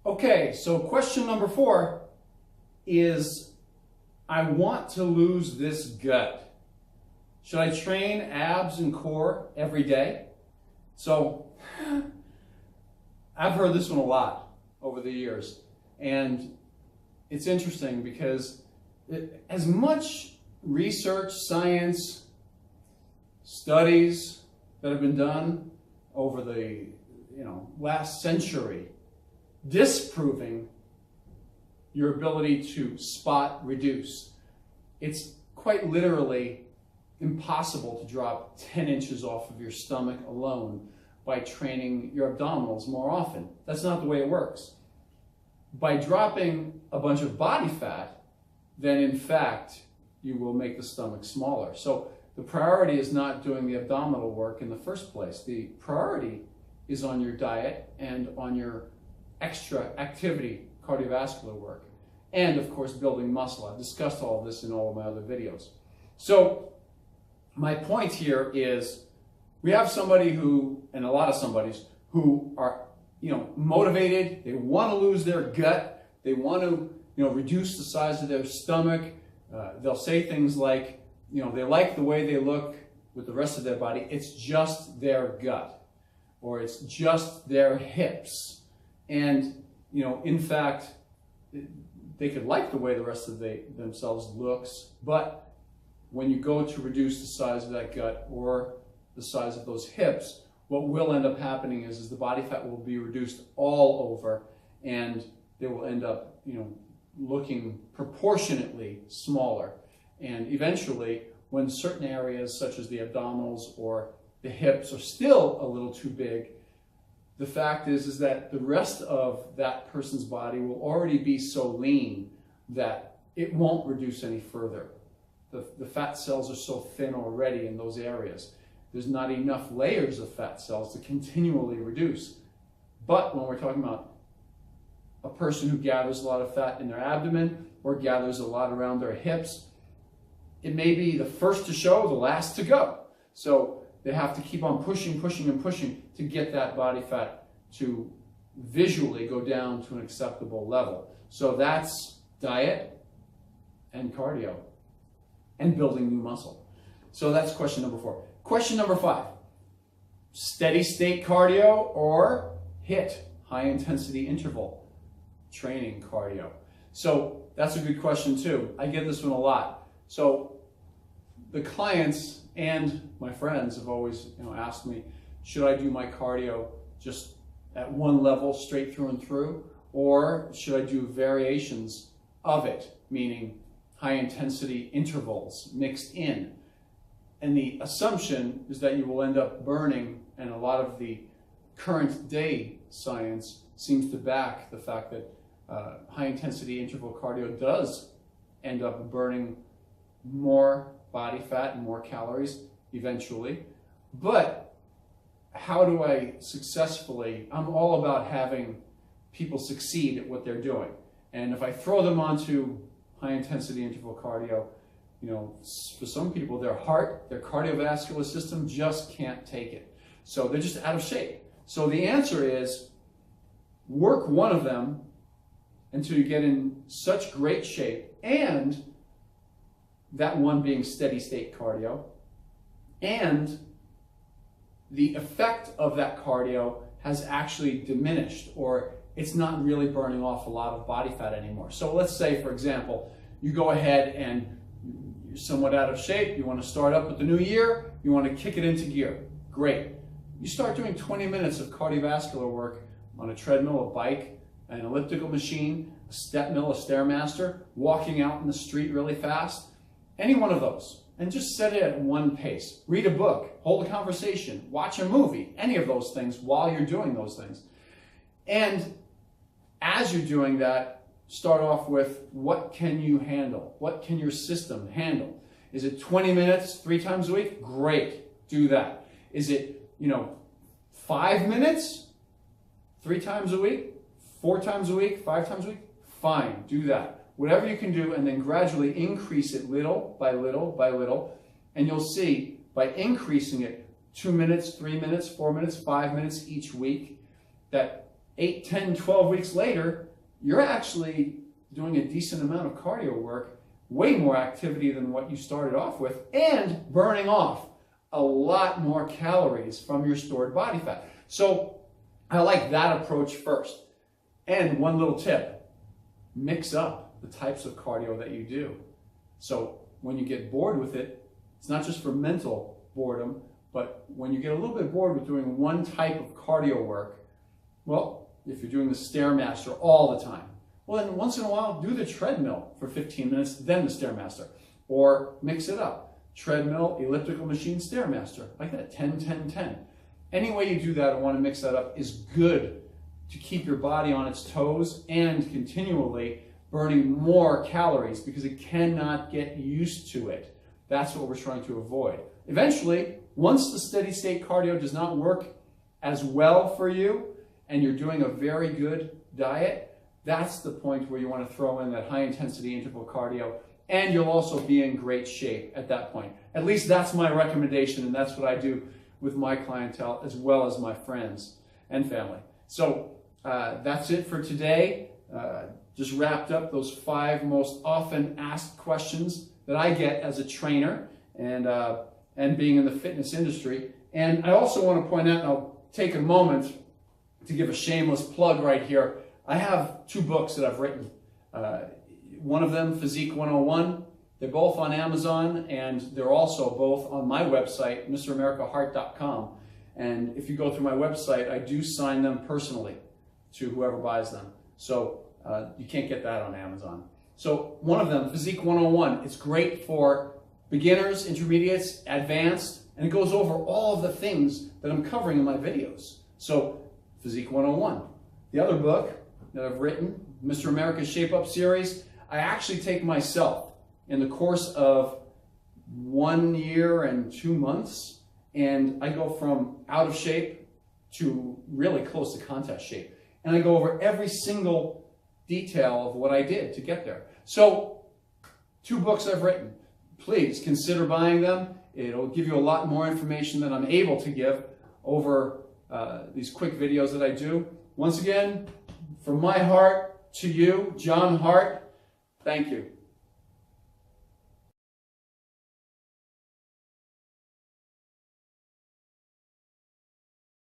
Okay, so question number 4 is, I want to lose this gut. Should I train abs and core every day? So I've heard this one a lot over the years, and it's interesting because as much research, science, studies that have been done over the last century disproving your ability to spot reduce, it's quite literally impossible to drop 10 inches off of your stomach alone by training your abdominals more often. That's not the way it works. By dropping a bunch of body fat, then in fact you will make the stomach smaller. So the priority is not doing the abdominal work in the first place. The priority is on your diet and on your extra activity, cardiovascular work, and of course building muscle. I've discussed all of this in all of my other videos. So my point here is, we have somebody who, and a lot of somebodies, who are motivated, they want to lose their gut, they want to reduce the size of their stomach. They'll say things like, they like the way they look with the rest of their body, it's just their gut, or it's just their hips. And, in fact, they could like the way the rest of themselves looks, but when you go to reduce the size of that gut or the size of those hips, what will end up happening is the body fat will be reduced all over, and they will end up, looking proportionately smaller. And eventually, when certain areas such as the abdominals or the hips are still a little too big, the fact is that the rest of that person's body will already be so lean that it won't reduce any further. The fat cells are so thin already in those areas. There's not enough layers of fat cells to continually reduce. But when we're talking about a person who gathers a lot of fat in their abdomen or gathers a lot around their hips, it may be the first to show, the last to go. So they have to keep on pushing, pushing, and pushing to get that body fat to visually go down to an acceptable level. So that's diet and cardio and building new muscle. So that's question number 4. Question number 5, steady state cardio or HIIT, high intensity interval training cardio. So that's a good question too. I get this one a lot. So the clients and my friends have always asked me, should I do my cardio just at one level straight through and through, or should I do variations of it, meaning high intensity intervals mixed in? And the assumption is that you will end up burning, and a lot of the current day science seems to back the fact that high intensity interval cardio does end up burning more body fat and more calories eventually. But how do I successfully, I'm all about having people succeed at what they're doing. And if I throw them onto high intensity interval cardio, for some people, their heart, their cardiovascular system just can't take it. So they're just out of shape. So the answer is, work one of them until you get in such great shape, and that one being steady state cardio, and the effect of that cardio has actually diminished, or it's not really burning off a lot of body fat anymore. So let's say, for example, you go ahead and you're somewhat out of shape, you want to start up with the new year, you want to kick it into gear. Great. You start doing 20 minutes of cardiovascular work on a treadmill, a bike, an elliptical machine, a step mill, a Stairmaster, walking out in the street really fast, any one of those, and just set it at one pace. Read a book, hold a conversation, watch a movie, any of those things while you're doing those things. And as you're doing that, start off with, what can you handle? What can your system handle? Is it 20 minutes 3 times a week? Great, do that. Is it 5 minutes 3 times a week, 4 times a week, 5 times a week? Fine, do that. Whatever you can do, and then gradually increase it little by little by little, and you'll see by increasing it 2 minutes, 3 minutes, 4 minutes, 5 minutes each week, that 8, 10, 12 weeks later, you're actually doing a decent amount of cardio work, way more activity than what you started off with, and burning off a lot more calories from your stored body fat. So I like that approach first. And one little tip, mix up the types of cardio that you do. So when you get bored with it, it's not just for mental boredom, but when you get a little bit bored with doing one type of cardio work, well, if you're doing the Stairmaster all the time, well then once in a while do the treadmill for 15 minutes, then the Stairmaster. Or mix it up. Treadmill, elliptical machine, Stairmaster, like that, 10, 10, 10. Any way you do that and want to mix that up is good to keep your body on its toes and continually burning more calories because it cannot get used to it. That's what we're trying to avoid. Eventually, once the steady state cardio does not work as well for you and you're doing a very good diet, that's the point where you want to throw in that high intensity interval cardio, and you'll also be in great shape at that point. At least that's my recommendation, and that's what I do with my clientele as well as my friends and family. So that's it for today. Just wrapped up those 5 most often asked questions that I get as a trainer and being in the fitness industry. And I also want to point out, and I'll take a moment to give a shameless plug right here. I have 2 books that I've written. One of them, Physique 101. They're both on Amazon, and they're also both on my website, MrAmericaHeart.com. And if you go through my website, I do sign them personally to whoever buys them. So you can't get that on Amazon. So one of them, Physique 101, it's great for beginners, intermediates, advanced, and it goes over all of the things that I'm covering in my videos. So Physique 101. The other book that I've written, Mr. America's Shape Up Series, I actually take myself in the course of 1 year and 2 months, and I go from out of shape to really close to contest shape. And I go over every single detail of what I did to get there. So 2 books I've written. Please consider buying them. It'll give you a lot more information than I'm able to give over these quick videos that I do. Once again, from my heart to you, John Hart, thank you.